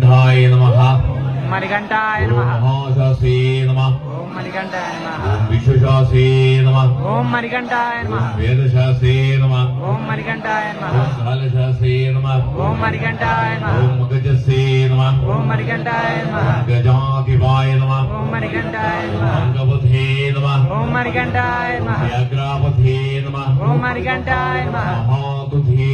മണികണ്ഠായ നമഃ. മണികണ്ഠായ നമഃ. മഹാശാസ്ത്രേ നമഃ. ഓം മണികണ്ഠായ നമഃ. വിശ്വശാസ്ത്രേ നമഃ. ഓം മണികണ്ഠായ നമഃ. വേദശാസ്ത്രേ നമഃ. ഓം മണികണ്ഠായ നമഃ. കാലശാസ്ത്രേ നമഃ. ഓം മണികണ്ഠായ നമഃ. ഓം മഗജസ്ത്രേ നമഃ. ഓം മണികണ്ഠായ നമഃ. ഗജാധിപായ നമഃ. ഓം മണികണ്ഠായ നമഃ. അംഗപഥേ നമഃ. ഓം മണികണ്ഠായ നമഃ. വ്യാഘ്രാപഥേ നമഃ. ഓം മണികണ്ഠായ നമഃ. മഹാതുധേ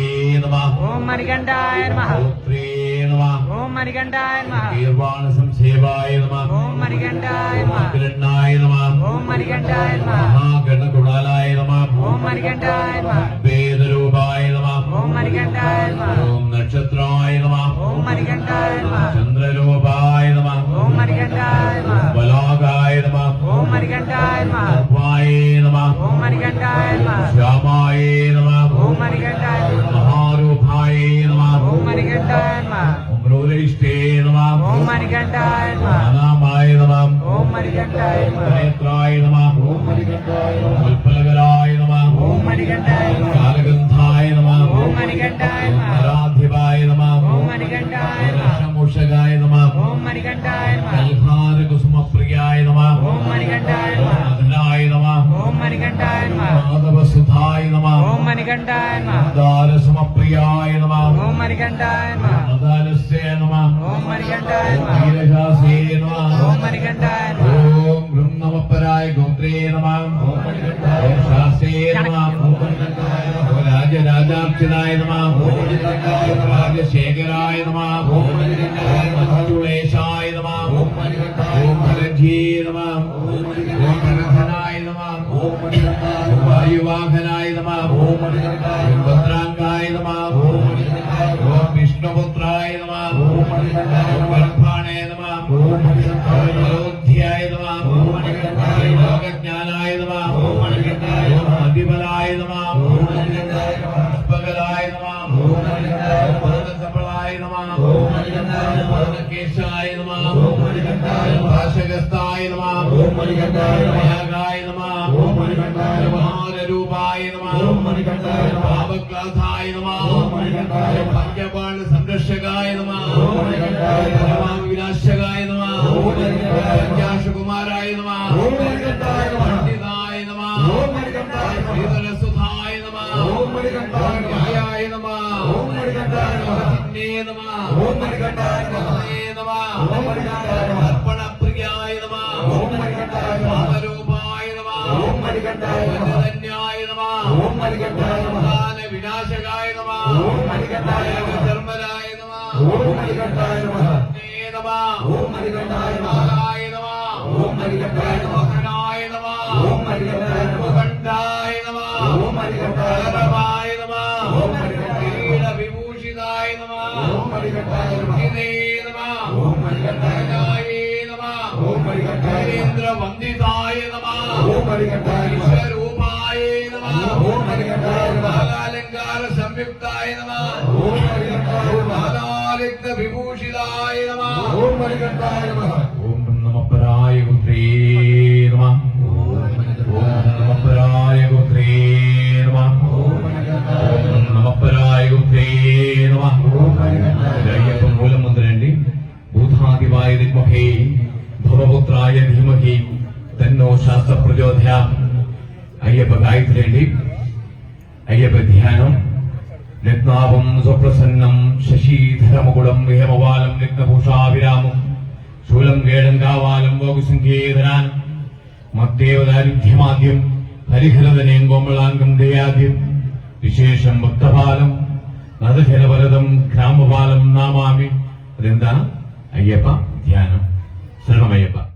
നമഃ. ഓം മണികണ്ഠായ നമഃ. ഗോത്രേ നമഃ. ഓം മണികണ്ഠായ നമഃ. ഗീർവാണ സംസേവായ നമഃ. ഓം മണികണ്ഠായ നമഃ. മഹാഗ്രണ്ണായ നമഃ. ഓം മണികണ്ഠായ നമഃ. മഹാഗണകുണാലായ നമഃ. ഓം മണികണ്ഠായ നമഃ. വേദരൂപായ നമഃ. ഓം മണികണ്ഠായ നമഃ. ഓം നക്ഷത്രായ നമഃ. ഓം മണികണ്ഠായ നമഃ. ചന്ദ്രരൂപായ നമഃ. ഓം മണികണ്ഠായ നമഃ. ബലാകായ നമഃ. ഓം മണികണ്ഠായ നമഃ. സർവായ നമഃ. ഓം മണികണ്ഠായ നമഃ. ശ്യാമായ നമഃ. ഓം മണികണ്ഠായ നമഃ. മഹാരൂപായ നമഃ. ഓം മണികണ്ഠായ നമഃ. അമൃതൈഷ്ടേ നമഃ. ഓം മണികണ്ഠായ നമഃ. നാമായ നമഃ. ഓം മണികണ്ഠായ നമഃ. നേത്രായ നമഃ. ഓം മണികണ്ഠായ നമഃ. ഉൽപ്പലകരായ നമഃ. ഓം മണികണ്ഠായ നമഃ. കാലഗന്ധായ നമഃ. ഓം മണികണ്ഠായ നമഃ. നരാധിപായ നമഃ. ഓം മണികണ്ഠായ നമഃ. രക്ഷമോഷകായ നമഃ. ഓം മണികണ്ഠായ നമഃ. കൽഹാരകുസുമപ്രിയായ നമഃ. ഓം മണികണ്ഠായ നമഃ. മദനായ നമഃ. ഓം മണികണ്ഠായ നമഃ. മാധവസുധായ നമഃ. ഓം മണികണ്ഠായ നമഃ. ദാരസുമപ്രിയായ നമഃ. ഓം മണികണ്ഠായ നമഃ. മദാലസ്യ നമഃ. ഓം മണികണ്ഠായ നമഃ. വീരശാസ്ത്രേ നമഃ. ഓം മണികണ്ഠായ നമഃ. ഓം ഗൃഹ്ണമപരായ ഗോത്രേ നമഃ. ഓം ശാസ്ത്രേ നമഃ. ഓം രാജരാജാർച്ചിതായ നമഃ. ഓം രാജശേഖരായ നമഃ. ഓം മഞ്ജുളേശായ നമഃ. ഓം ഭരജീ നമഃ. ഓം ഭരധനായ നമഃ. ഓം വായുവാഹനായ നമഃ. ഓം ഭദ്രാംഗായ നമഃ. ഓം വിഷ്ണുപുത്രായ നമഃ. ഓം ഗർഭാണേ നമഃ. ഓം ബലോധ്യായ നമഃ. ഓം ലോകജ്ഞാനായ നമഃ. ഓം അധിപലായ നമഃ. ഓം പുഷ്പകലായ നമഃ. ഓം പർവ്വതസഫലായ നമഃ. ഓം പർവ്വതകേശായ നമഃ. ഓം ഭാഷകസ്ഥായ നമഃ. ഓം യാഗായ നമഃ. ഓം മഹാരൂപായ നമഃ. ഓം പാപക്ലാഥായ നമഃ. ഓം പഞ്ചപാണ സംരക്ഷകായ നമഃ. ഓം വിനാശകായ നമഃ. ഓം പഞ്ചാശകുമാരായ നമഃ. ഓം പണ്ഡിതായ നമഃ. ഓം ശ്രീധരസുധായ നമഃ. ഓം യായ നമഃ. ഓം ചിന്നേ നമഃ. ഓം നമഃ. അർപ്പണപ്രിയായ നമഃ. ഓം പാപരൂപായ നമഃ. ഓം ധന്യായ നമഃ. ഓം വിനാശകായ നമഃ. ഓം ധർമ്മരായ നമഃ. ഓം ചിന്നേ നമഃ. ഓം മഹായ നമഃ. ഓം മോഹനായ നമഃ. ഓം മുഖണ്ഡായ നമഃ. ഓം പരമായ നമഃ. ഓം കിരീടവിഭൂഷിതായ നമഃ. ഓം ഇതേ നമഃ. ഓം ഗജായേ നമഃ. ഓം വീരേന്ദ്രവന്ദിതായ നമഃ. ഓം വിശ്വരൂപായ നമഃ. ഓം നാഗാലങ്കാര സംയുക്തായ നമഃ. ഓം നാഗാലിംഗവിഭൂഷിതായ നമഃ. ഓം ഓം നമഃപരായ ഗോത്രേ നമഃ. ഓം നമഃപരായ ഗോത്രേ നമഃ. ഓം നമഃപരായ ഗോത്രേ നമഃ. അയ്യപ്പൻ മൂലമന്ത്രി ഭൂതാദിവായ വിദ്മഹേ ഭവപുത്രായ ധീമഹി തന്നോ ശാസ്ത്ര പ്രചോദയാ. അയ്യപ്പ ഗായത്രി అండి. అయ్యప్ప ధ్యానం. രത്നാഭം സ്വപ്രസന്നം ശശീധരമുകുളം വിഹമവാലം രത്നഭൂഷാവിരാമം ശൂലം കേടങ്കാവാലം വോഗസംഖ്യേതരാനം മദ്ദേവദാരിധ്യമാദ്യം ഹരിഹരതനേം കോമളാംഗം ദയാദ്യം വിശേഷം ഭക്തപാലം നദജലവരദം ഗ്രാമപാലം നാമാമി. അതെന്താണ്? അയ്യപ്പ ധ്യാനം. ശരണമയ്യപ്പ.